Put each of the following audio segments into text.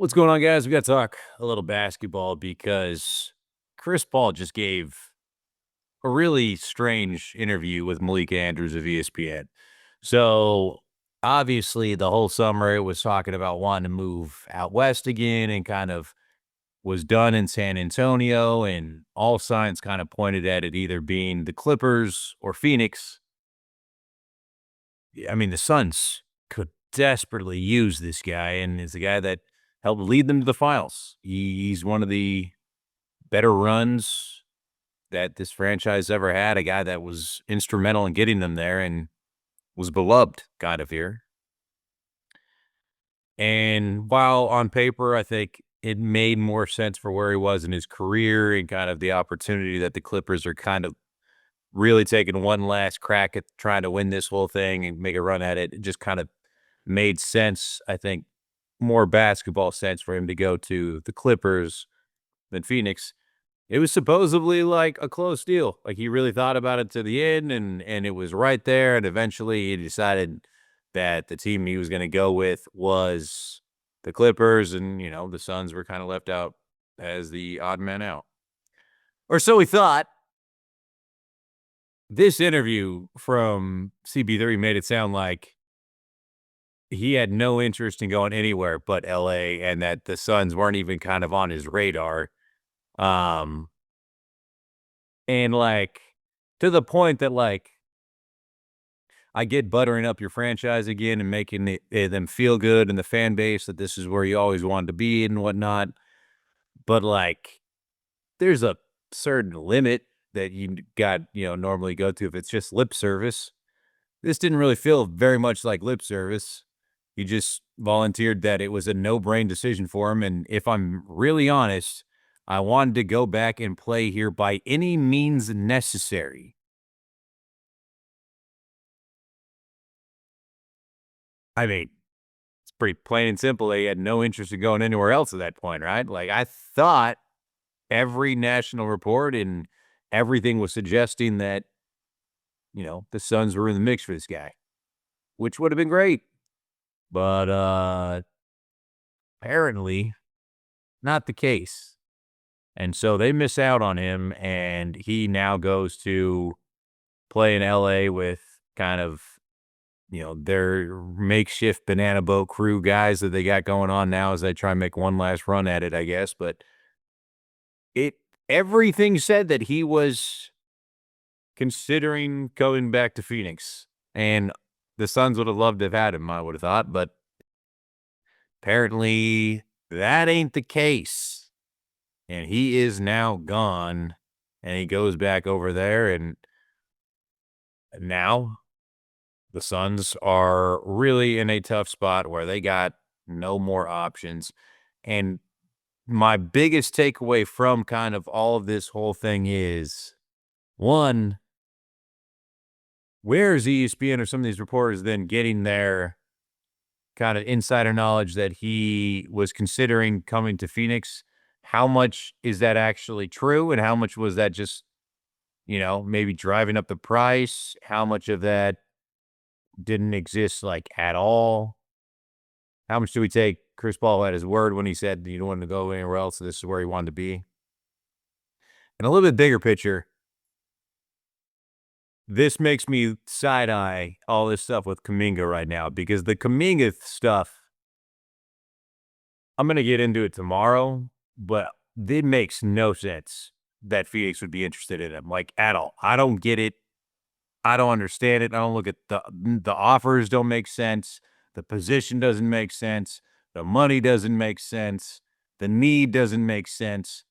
What's going on, guys? We got to talk a little basketball because Chris Paul just gave a really strange interview with Malika Andrews of ESPN. So, obviously, the whole summer it was talking about wanting to move out west again and kind of was done in San Antonio, and all signs kind of pointed at it either being the Clippers or Phoenix. I mean, the Suns could desperately use this guy, and is the guy that helped lead them to the finals. He's one of the better runs that this franchise ever had, a guy that was instrumental in getting them there and was beloved kind of here. And while on paper, I think it made more sense for where he was in his career and kind of the opportunity that the Clippers are kind of really taking one last crack at trying to win this whole thing and make a run at it. It just kind of made sense, I think, more basketball sense for him to go to the Clippers than Phoenix. It was supposedly like a close deal. Like he really thought about it to the end and it was right there. And eventually he decided that the team he was going to go with was the Clippers. And, the Suns were kind of left out as the odd man out. Or so we thought. This interview from CB3 made it sound like he had no interest in going anywhere but LA and that the Suns weren't even kind of on his radar. Um, and like to the point that I get buttering up your franchise again and making them feel good and the fan base that this is where you always wanted to be and whatnot. But there's a certain limit that you got, normally go to if it's just lip service. This didn't really feel very much like lip service. He just volunteered that it was a no-brain decision for him, and if I'm really honest, I wanted to go back and play here by any means necessary. I mean, it's pretty plain and simple. He had no interest in going anywhere else at that point, right? Like, I thought every national report and everything was suggesting that, the Suns were in the mix for this guy, which would have been great. But apparently not the case. And so they miss out on him, and he now goes to play in LA with kind of, their makeshift banana boat crew guys that they got going on now as they try and make one last run at it, I guess. But everything said that he was considering going back to Phoenix. And the Suns would have loved to have had him, I would have thought, but apparently that ain't the case. And he is now gone, and he goes back over there, and now the Suns are really in a tough spot where they got no more options. And my biggest takeaway from kind of all of this whole thing is, one, where is ESPN or some of these reporters then getting their kind of insider knowledge that he was considering coming to Phoenix? How much is that actually true? And how much was that just, maybe driving up the price? How much of that didn't exist at all? How much do we take Chris Paul at his word when he said you don't want to go anywhere else? This is where he wanted to be. And a little bit bigger picture, this makes me side-eye all this stuff with Kuminga right now because the Kuminga stuff, I'm going to get into it tomorrow, but it makes no sense that Phoenix would be interested in him, at all. I don't get it. I don't understand it. I don't look at the offers don't make sense. The position doesn't make sense. The money doesn't make sense. The need doesn't make sense.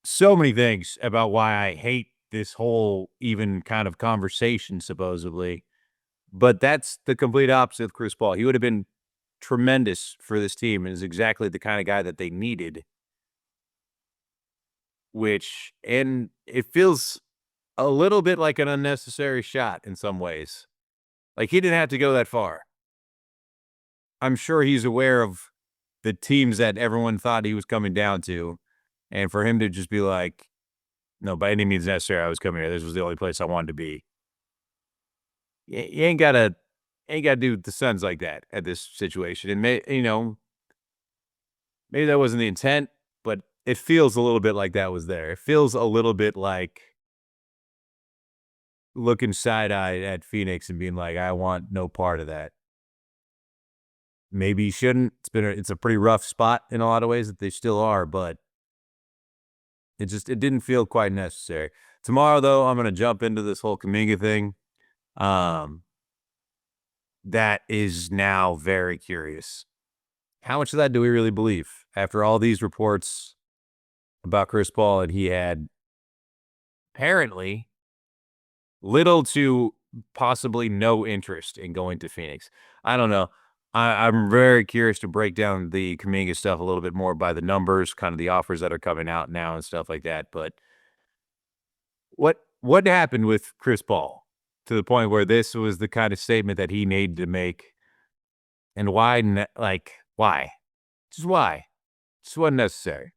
So many things about why I hate this whole even kind of conversation, supposedly. But that's the complete opposite of Chris Paul. He would have been tremendous for this team and is exactly the kind of guy that they needed. And it feels a little bit like an unnecessary shot in some ways. He didn't have to go that far. I'm sure he's aware of the teams that everyone thought he was coming down to. And for him to just be like, no, by any means necessary, I was coming here. This was the only place I wanted to be. You ain't got to do the Suns like that at this situation. And, maybe that wasn't the intent, but it feels a little bit like that was there. It feels a little bit like looking side-eyed at Phoenix and being like, "I want no part of that." Maybe you shouldn't. It's a pretty rough spot in a lot of ways that they still are, but it didn't feel quite necessary. Tomorrow, though, I'm gonna jump into this whole Kuminga thing. Um, that is now very curious. How much of that do we really believe after all these reports about Chris Paul? And he had apparently little to possibly no interest in going to Phoenix. I don't know. I'm very curious to break down the Kuminga stuff a little bit more by the numbers, kind of the offers that are coming out now and stuff like that. But what happened with Chris Paul to the point where this was the kind of statement that he needed to make, and why? Like why? Just why? Just wasn't necessary.